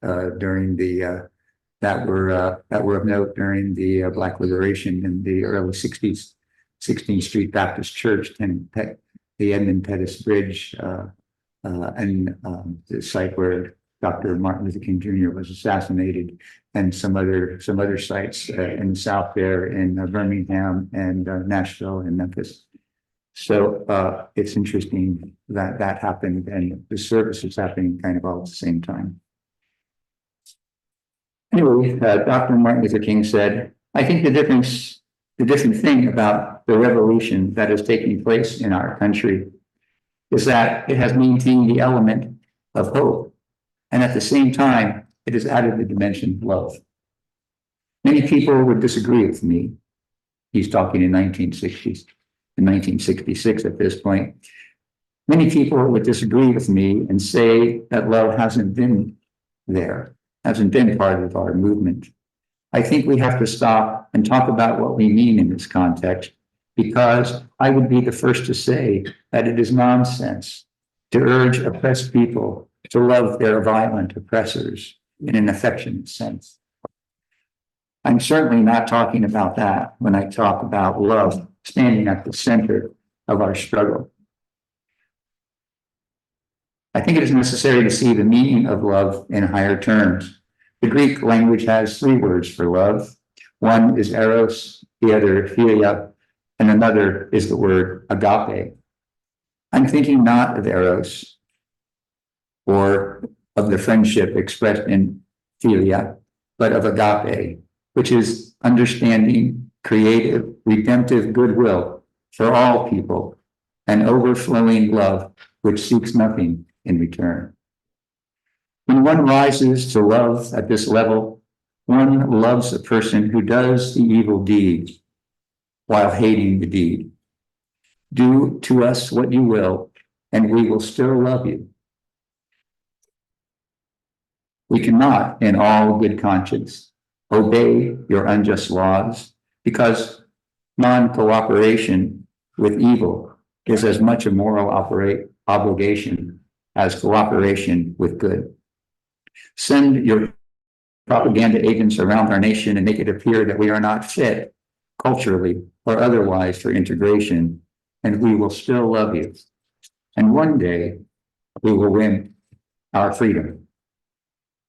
during the that were of note during the Black Liberation in the early 60s. 16th Street Baptist Church, the Edmund Pettus Bridge, and the site where Dr. Martin Luther King Jr. was assassinated, and some other sites in the South there in Birmingham and Nashville and Memphis. So it's interesting that that happened, and the service is happening kind of all at the same time. Anyway, Dr. Martin Luther King said, "I think the different thing about the revolution that is taking place in our country is that it has maintained the element of hope, and at the same time, it has added the dimension of love." Many people would disagree with me. He's talking in 1966 at this point. Many people would disagree with me and say that love hasn't been there, hasn't been part of our movement. I think we have to stop and talk about what we mean in this context, because I would be the first to say that it is nonsense to urge oppressed people to love their violent oppressors in an affectionate sense. I'm certainly not talking about that when I talk about love standing at the center of our struggle. I think it is necessary to see the meaning of love in higher terms. The Greek language has 3 words for love. One is eros, the other philia, and another is the word agape. I'm thinking not of eros or of the friendship expressed in philia, but of agape, which is understanding, creative, redemptive goodwill for all people, and overflowing love which seeks nothing in return. When one rises to love at this level, one loves a person who does the evil deed while hating the deed. Do to us what you will, and we will still love you. We cannot, in all good conscience, obey your unjust laws, because non-cooperation with evil is as much a moral obligation as cooperation with good. Send your propaganda agents around our nation and make it appear that we are not fit culturally or otherwise for integration, and we will still love you. And one day we will win our freedom.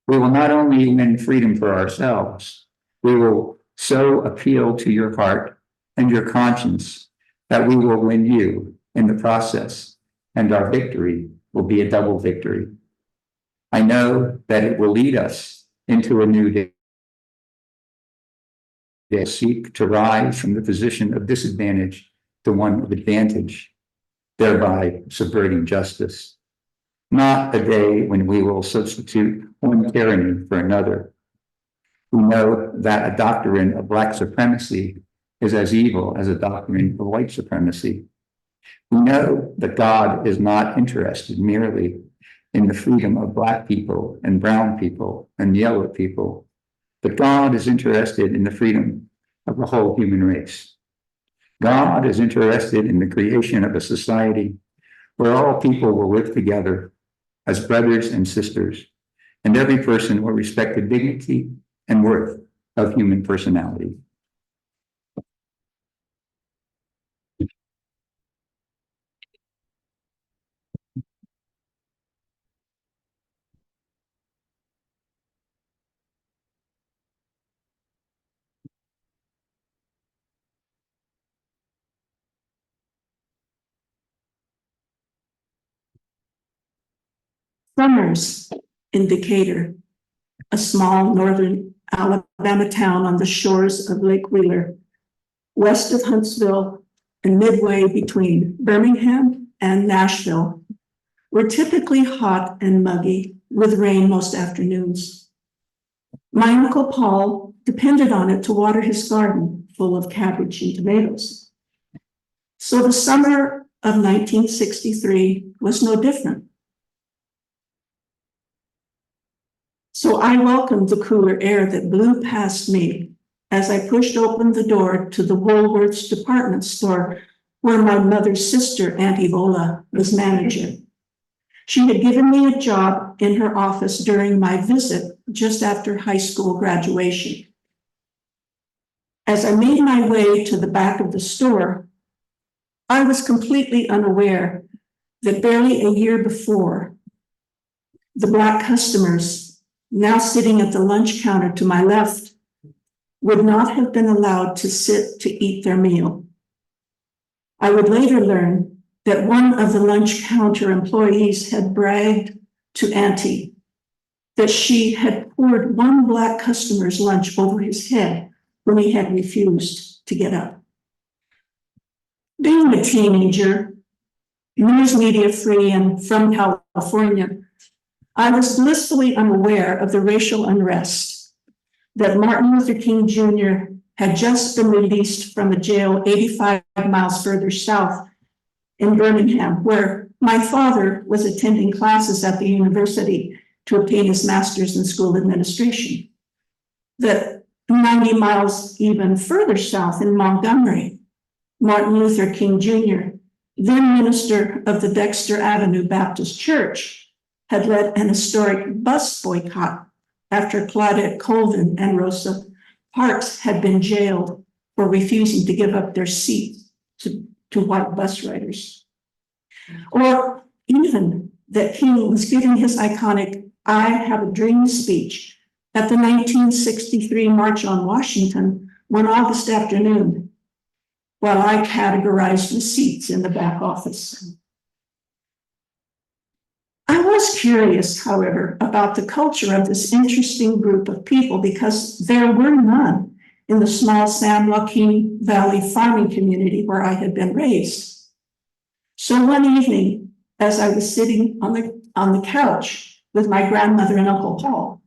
We will not only win freedom for ourselves, we will so appeal to your heart and your conscience that we will win you in the process, and our victory will be a double victory. I know that it will lead us into a new day. They seek to rise from the position of disadvantage to one of advantage, thereby subverting justice. Not a day when we will substitute one tyranny for another. We know that a doctrine of Black supremacy is as evil as a doctrine of white supremacy. We know that God is not interested merely in the freedom of Black people and brown people and yellow people, but God is interested in the freedom of the whole human race. God is interested in the creation of a society where all people will live together as brothers and sisters, and every person will respect the dignity and worth of human personality. Summers in Decatur, a small northern Alabama town on the shores of Lake Wheeler, west of Huntsville and midway between Birmingham and Nashville, were typically hot and muggy with rain most afternoons. My Uncle Paul depended on it to water his garden full of cabbage and tomatoes. So the summer of 1963 was no different. So I welcomed the cooler air that blew past me as I pushed open the door to the Woolworth's department store where my mother's sister, Aunt Evola, was manager. She had given me a job in her office during my visit just after high school graduation. As I made my way to the back of the store, I was completely unaware that barely a year before, the Black customers, now sitting at the lunch counter to my left, would not have been allowed to sit to eat their meal. I would later learn that one of the lunch counter employees had bragged to Auntie that she had poured one Black customer's lunch over his head when he had refused to get up. Being a teenager, news media free and from California, I was blissfully unaware of the racial unrest that Martin Luther King Jr. had just been released from a jail 85 miles further south in Birmingham, where my father was attending classes at the university to obtain his master's in school administration. That 90 miles even further south in Montgomery, Martin Luther King Jr., then minister of the Dexter Avenue Baptist Church, had led an historic bus boycott after Claudette Colvin and Rosa Parks had been jailed for refusing to give up their seats to white bus riders. Or even that King was giving his iconic "I Have a Dream" speech at the 1963 March on Washington one August afternoon, while I categorized the seats in the back office. I was curious, however, about the culture of this interesting group of people because there were none in the small San Joaquin Valley farming community where I had been raised. So one evening, as I was sitting on the couch with my grandmother and Uncle Paul,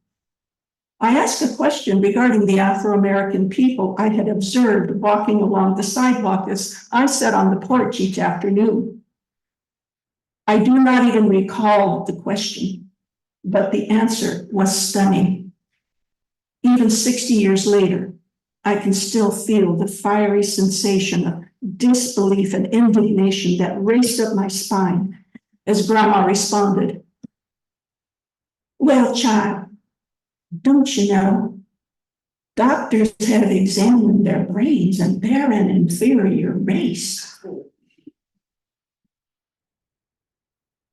I asked a question regarding the Afro-American people I had observed walking along the sidewalk as I sat on the porch each afternoon. I do not even recall the question, but the answer was stunning. Even 60 years later, I can still feel the fiery sensation of disbelief and indignation that raced up my spine as Grandma responded, "Well, child, don't you know, doctors have examined their brains and they're an inferior race."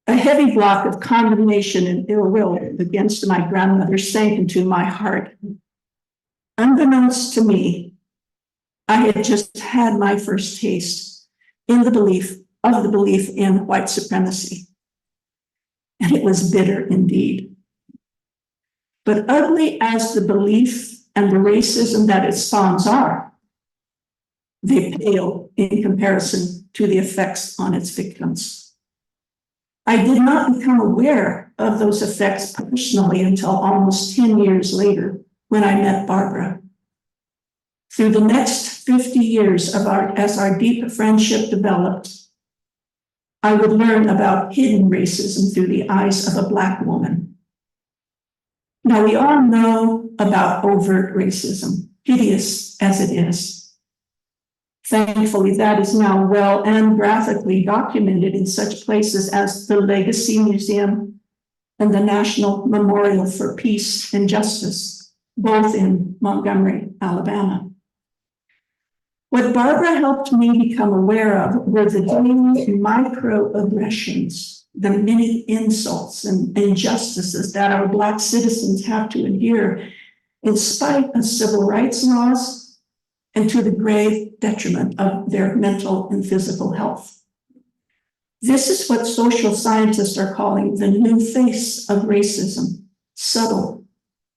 A heavy block of condemnation and ill will against my grandmother sank into my heart. Unbeknownst to me, I had just had my first taste in the belief in white supremacy. And it was bitter indeed. But ugly as the belief and the racism that it spawns are, they pale in comparison to the effects on its victims. I did not become aware of those effects personally until almost 10 years later when I met Barbara. Through the next 50 years as our deep friendship developed, I would learn about hidden racism through the eyes of a Black woman. Now, we all know about overt racism, hideous as it is. Thankfully, that is now well and graphically documented in such places as the Legacy Museum and the National Memorial for Peace and Justice, both in Montgomery, Alabama. What Barbara helped me become aware of were the daily microaggressions, the many insults and injustices that our Black citizens have to endure in spite of civil rights laws and to the grave detriment of their mental and physical health. This is what social scientists are calling the new face of racism: subtle,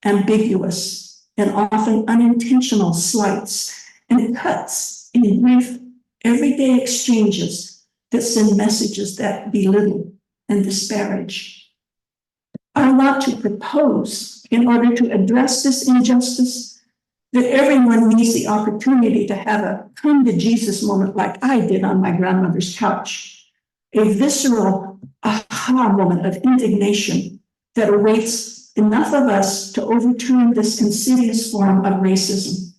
ambiguous, and often unintentional slights and cuts in brief, everyday exchanges that send messages that belittle and disparage. I want to propose, in order to address this injustice, that everyone needs the opportunity to have a come to Jesus moment like I did on my grandmother's couch, a visceral aha moment of indignation that awaits enough of us to overturn this insidious form of racism.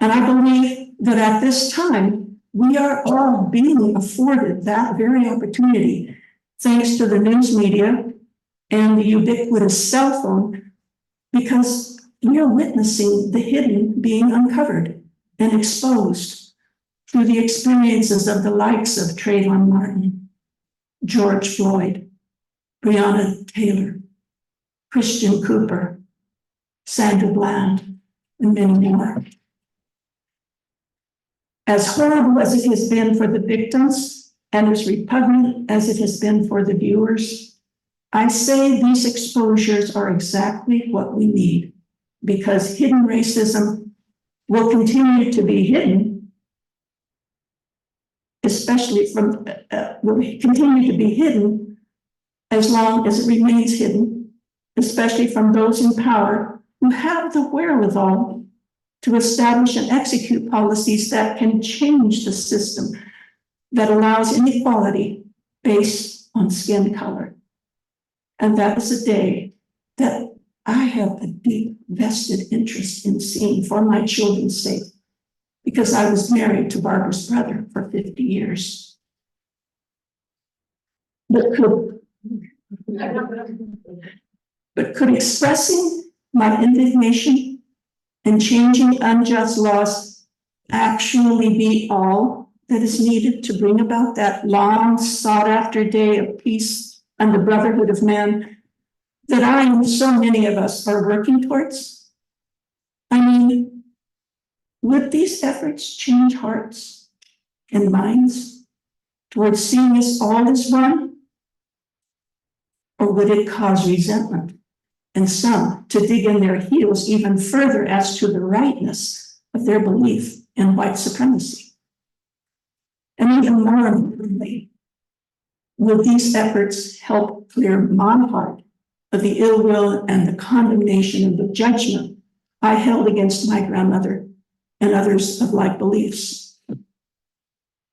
And I believe that at this time, we are all being afforded that very opportunity, thanks to the news media and the ubiquitous cell phone, because we are witnessing the hidden being uncovered and exposed through the experiences of the likes of Trayvon Martin, George Floyd, Breonna Taylor, Christian Cooper, Sandra Bland, and many more. As horrible as it has been for the victims and as repugnant as it has been for the viewers, I say these exposures are exactly what we need, because hidden racism will continue to be hidden, will continue to be hidden as long as it remains hidden, especially from those in power who have the wherewithal to establish and execute policies that can change the system that allows inequality based on skin color. And that is a day that I have a deep vested interest in seeing for my children's sake, because I was married to Barbara's brother for 50 years. But could expressing my indignation and changing unjust laws actually be all that is needed to bring about that long sought after day of peace and the brotherhood of man that I and so many of us are working towards? I mean, would these efforts change hearts and minds towards seeing us all as one? Or would it cause resentment and some to dig in their heels even further as to the rightness of their belief in white supremacy? And even more importantly, will these efforts help clear my heart of the ill will and the condemnation and the judgment I held against my grandmother and others of like beliefs?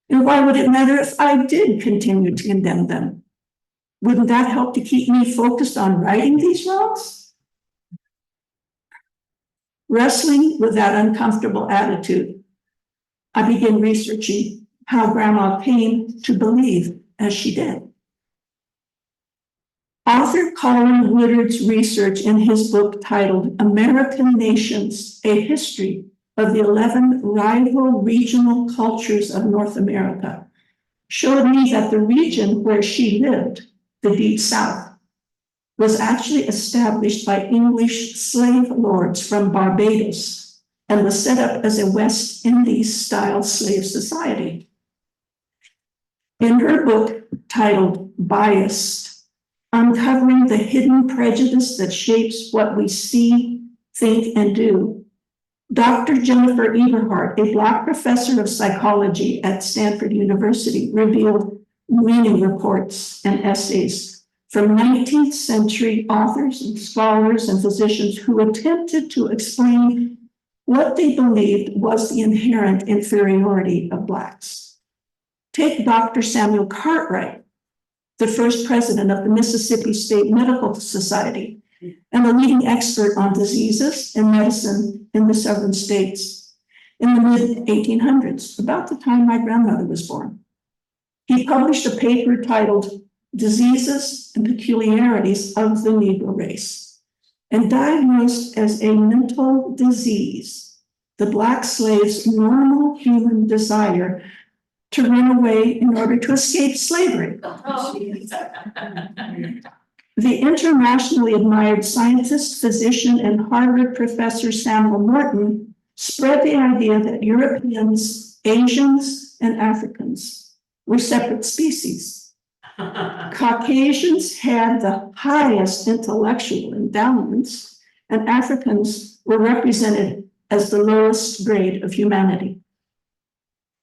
And why would it matter if I did continue to condemn them? Wouldn't that help to keep me focused on righting these wrongs? Wrestling with that uncomfortable attitude, I began researching how Grandma came to believe as she did. Author Carolyn Woodard's research in his book titled American Nations, A History of the 11 Rival Regional Cultures of North America showed me that the region where she lived, the Deep South, was actually established by English slave lords from Barbados and was set up as a West Indies-style slave society. In her book titled Biased, Uncovering the Hidden Prejudice That Shapes What We See, Think, and Do, Dr. Jennifer Eberhardt, a Black professor of psychology at Stanford University, revealed many reports and essays from 19th century authors and scholars and physicians who attempted to explain what they believed was the inherent inferiority of Blacks. Take Dr. Samuel Cartwright, the first president of the Mississippi State Medical Society and a leading expert on diseases and medicine in the southern states in the mid-1800s, about the time my grandmother was born. He published a paper titled Diseases and Peculiarities of the Negro Race, and diagnosed as a mental disease the Black slave's normal human desire to run away in order to escape slavery. The internationally admired scientist, physician, and Harvard professor Samuel Morton spread the idea that Europeans, Asians, and Africans were separate species. Caucasians had the highest intellectual endowments, and Africans were represented as the lowest grade of humanity.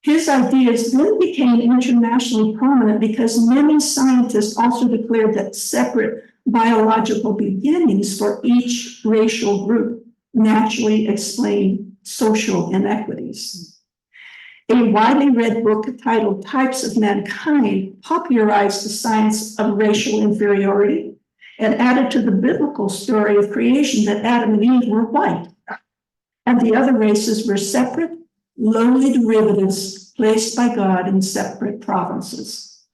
His ideas then became internationally prominent because many scientists also declared that separate biological beginnings for each racial group naturally explain social inequities. A widely read book titled Types of Mankind popularized the science of racial inferiority and added to the biblical story of creation that Adam and Eve were white, and the other races were separate, lowly derivatives placed by God in separate provinces.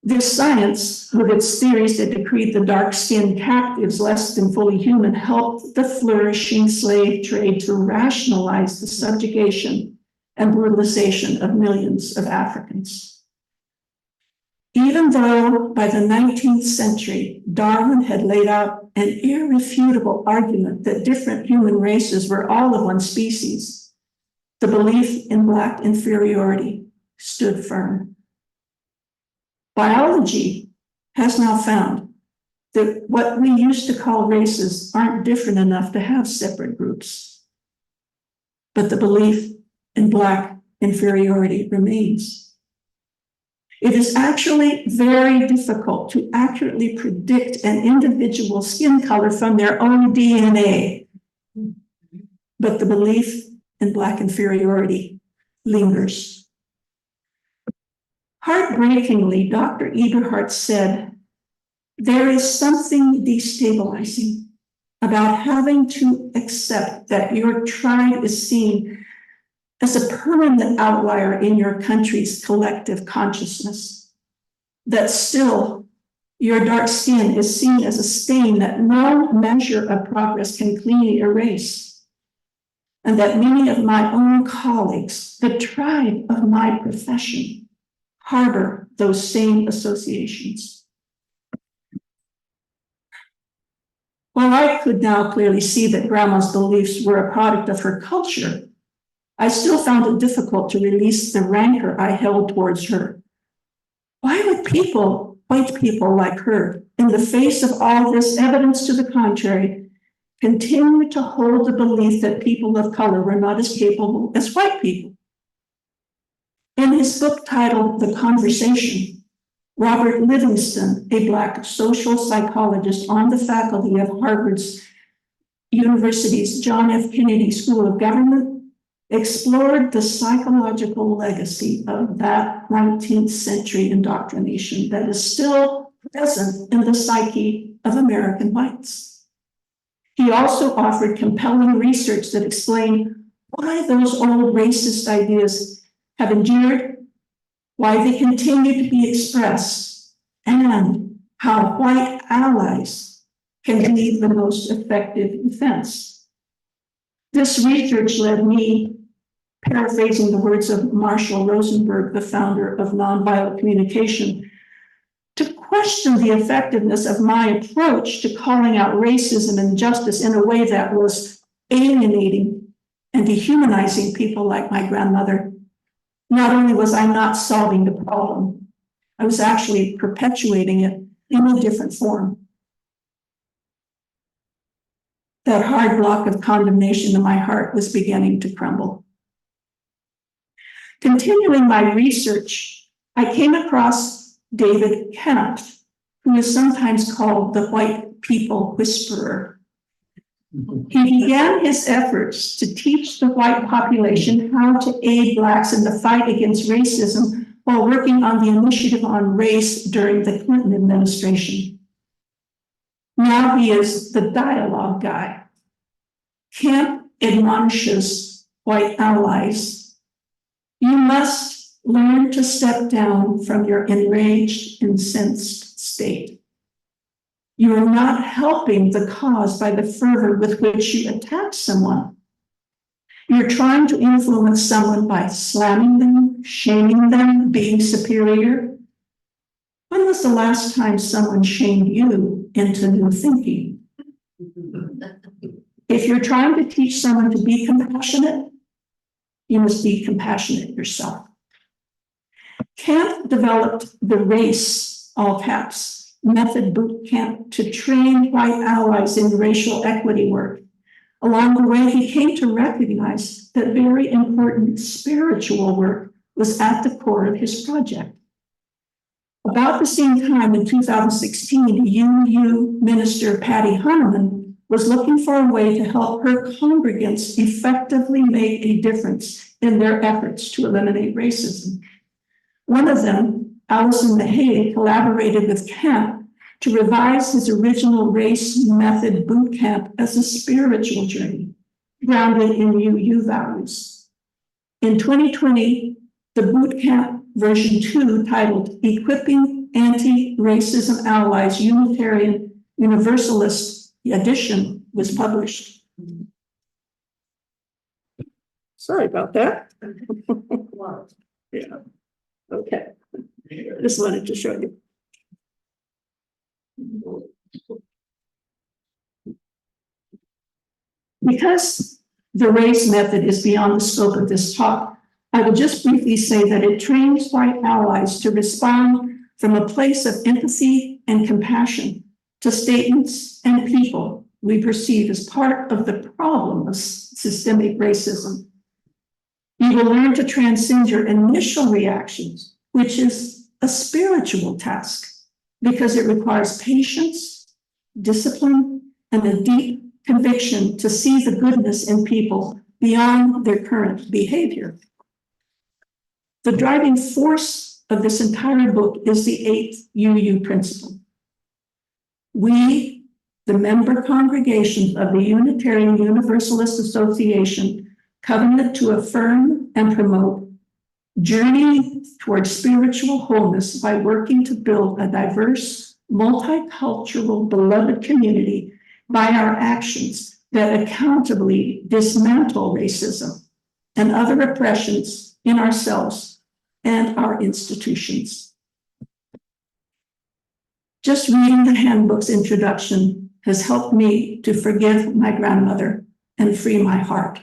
This science, with its theories that decreed the dark-skinned captives less than fully human, helped the flourishing slave trade to rationalize the subjugation and brutalization of millions of Africans. Even though by the 19th century, Darwin had laid out an irrefutable argument that different human races were all of one species, the belief in Black inferiority stood firm. Biology has now found that what we used to call races aren't different enough to have separate groups, but the belief in Black inferiority remains. It is actually very difficult to accurately predict an individual's skin color from their own DNA, but the belief in Black inferiority lingers. Heartbreakingly, Dr. Eberhardt said, there is something destabilizing about having to accept that your tribe is seen as a permanent outlier in your country's collective consciousness, that still your dark skin is seen as a stain that no measure of progress can cleanly erase, and that many of my own colleagues, the tribe of my profession, harbor those same associations. While I could now clearly see that Grandma's beliefs were a product of her culture, I still found it difficult to release the rancor I held towards her. Why would white people like her, in the face of all this evidence to the contrary, continue to hold the belief that people of color were not as capable as white people? In his book titled The Conversation, Robert Livingston, a Black social psychologist on the faculty of Harvard's University's John F. Kennedy School of Government, explored the psychological legacy of that 19th century indoctrination that is still present in the psyche of American whites. He also offered compelling research that explained why those old racist ideas have endured, why they continue to be expressed, and how white allies can be the most effective defense. This research led me, paraphrasing the words of Marshall Rosenberg, the founder of nonviolent communication, to question the effectiveness of my approach to calling out racism and injustice in a way that was alienating and dehumanizing people like my grandmother. Not only was I not solving the problem, I was actually perpetuating it in a different form. That hard block of condemnation in my heart was beginning to crumble. Continuing my research, I came across David Kemp, who is sometimes called the white people whisperer. He began his efforts to teach the white population how to aid Blacks in the fight against racism while working on the Initiative on Race during the Clinton administration. Now he is the dialogue guy. Kemp admonishes white allies, you must learn to step down from your enraged, incensed state. You are not helping the cause by the fervor with which you attack someone. You're trying to influence someone by slamming them, shaming them, being superior. When was the last time someone shamed you into new thinking? If you're trying to teach someone to be compassionate, you must be compassionate yourself. Kemp developed the RACE, all caps, method boot camp to train white allies in racial equity work. Along the way, he came to recognize that very important spiritual work was at the core of his project. About the same time in 2016, UU Minister Patty Hunneman was looking for a way to help her congregants effectively make a difference in their efforts to eliminate racism. One of them, Allison Mahay, collaborated with Kemp to revise his original race method boot camp as a spiritual journey, grounded in UU values. In 2020, the boot camp version 2, titled Equipping Anti-Racism Allies Unitarian Universalist edition was published. Sorry about that. Yeah. Okay. Just wanted to show you. Because the race method is beyond the scope of this talk, I will just briefly say that it trains white allies to respond from a place of empathy and compassion to statements and people we perceive as part of the problem of systemic racism. You will learn to transcend your initial reactions, which is a spiritual task, because it requires patience, discipline, and a deep conviction to see the goodness in people beyond their current behavior. The driving force of this entire book is the 8th UU principle. We, the member congregations of the Unitarian Universalist Association, covenant to affirm and promote journeying towards spiritual wholeness by working to build a diverse, multicultural, beloved community by our actions that accountably dismantle racism and other oppressions in ourselves and our institutions. Just reading the handbook's introduction has helped me to forgive my grandmother and free my heart.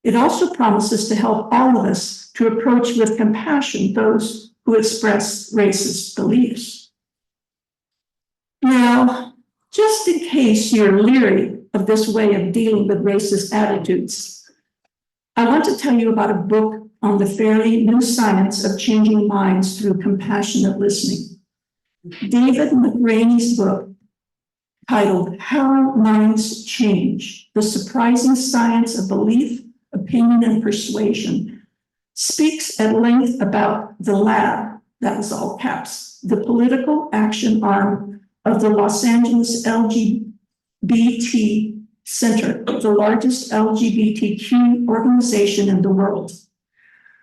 It also promises to help all of us to approach with compassion those who express racist beliefs. Now, just in case you're leery of this way of dealing with racist attitudes, I want to tell you about a book on the fairly new science of changing minds through compassionate listening. David McRaney's book, titled How Minds Change, The Surprising Science of Belief, Opinion, and Persuasion, speaks at length about the lab, that was all caps, the political action arm of the Los Angeles LGBT Center, the largest LGBTQ organization in the world.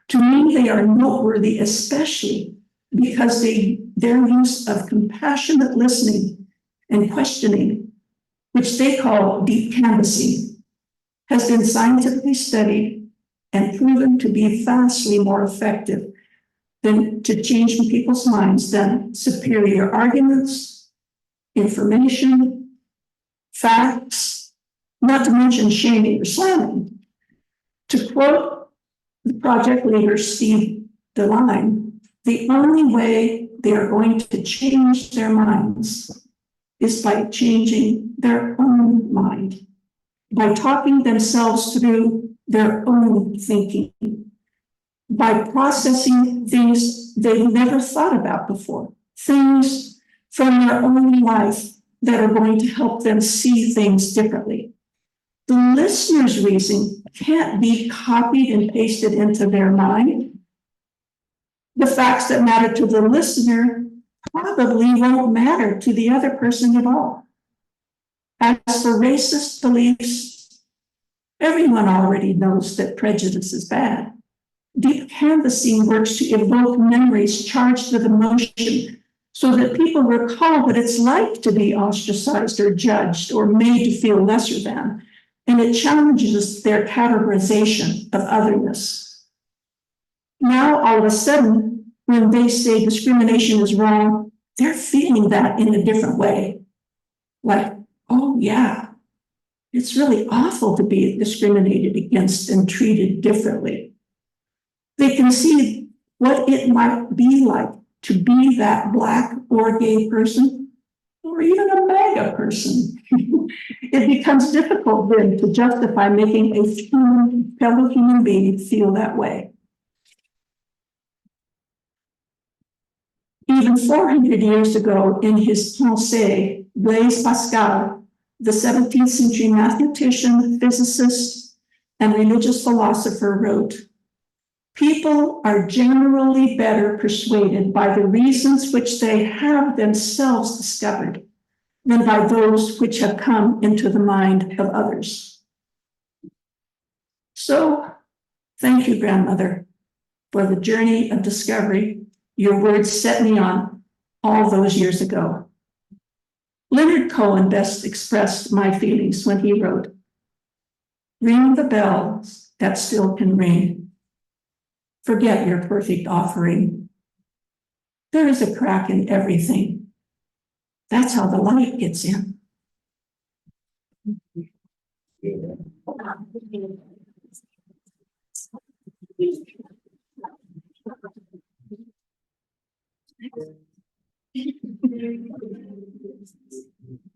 To me, they are noteworthy, especially because their use of compassionate listening and questioning, which they call deep canvassing, has been scientifically studied and proven to be vastly more effective than to change people's minds than superior arguments, information, facts, not to mention shaming or slamming. To quote the project leader, Steve DeLine, the only way they are going to change their minds is by changing their own mind, by talking themselves through their own thinking, by processing things they've never thought about before, things from their own life that are going to help them see things differently. The listener's reason can't be copied and pasted into their mind. The facts that matter to the listener probably won't matter to the other person at all. As for racist beliefs, everyone already knows that prejudice is bad. Deep canvassing works to evoke memories charged with emotion so that people recall what it's like to be ostracized or judged or made to feel lesser than, and it challenges their categorization of otherness. Now, all of a sudden, when they say discrimination is wrong, they're feeling that in a different way. Like, oh yeah, it's really awful to be discriminated against and treated differently. They can see what it might be like to be that Black or gay person, or even a MAGA person. It becomes difficult then to justify making a fellow human being feel that way. Even 400 years ago, in his Pensées, Blaise Pascal, the 17th century mathematician, physicist, and religious philosopher, wrote, "People are generally better persuaded by the reasons which they have themselves discovered than by those which have come into the mind of others." So, thank you, grandmother, for the journey of discovery your words set me on all those years ago. Leonard Cohen best expressed my feelings when he wrote, "Ring the bells that still can ring. Forget your perfect offering. There is a crack in everything. That's how the light gets in."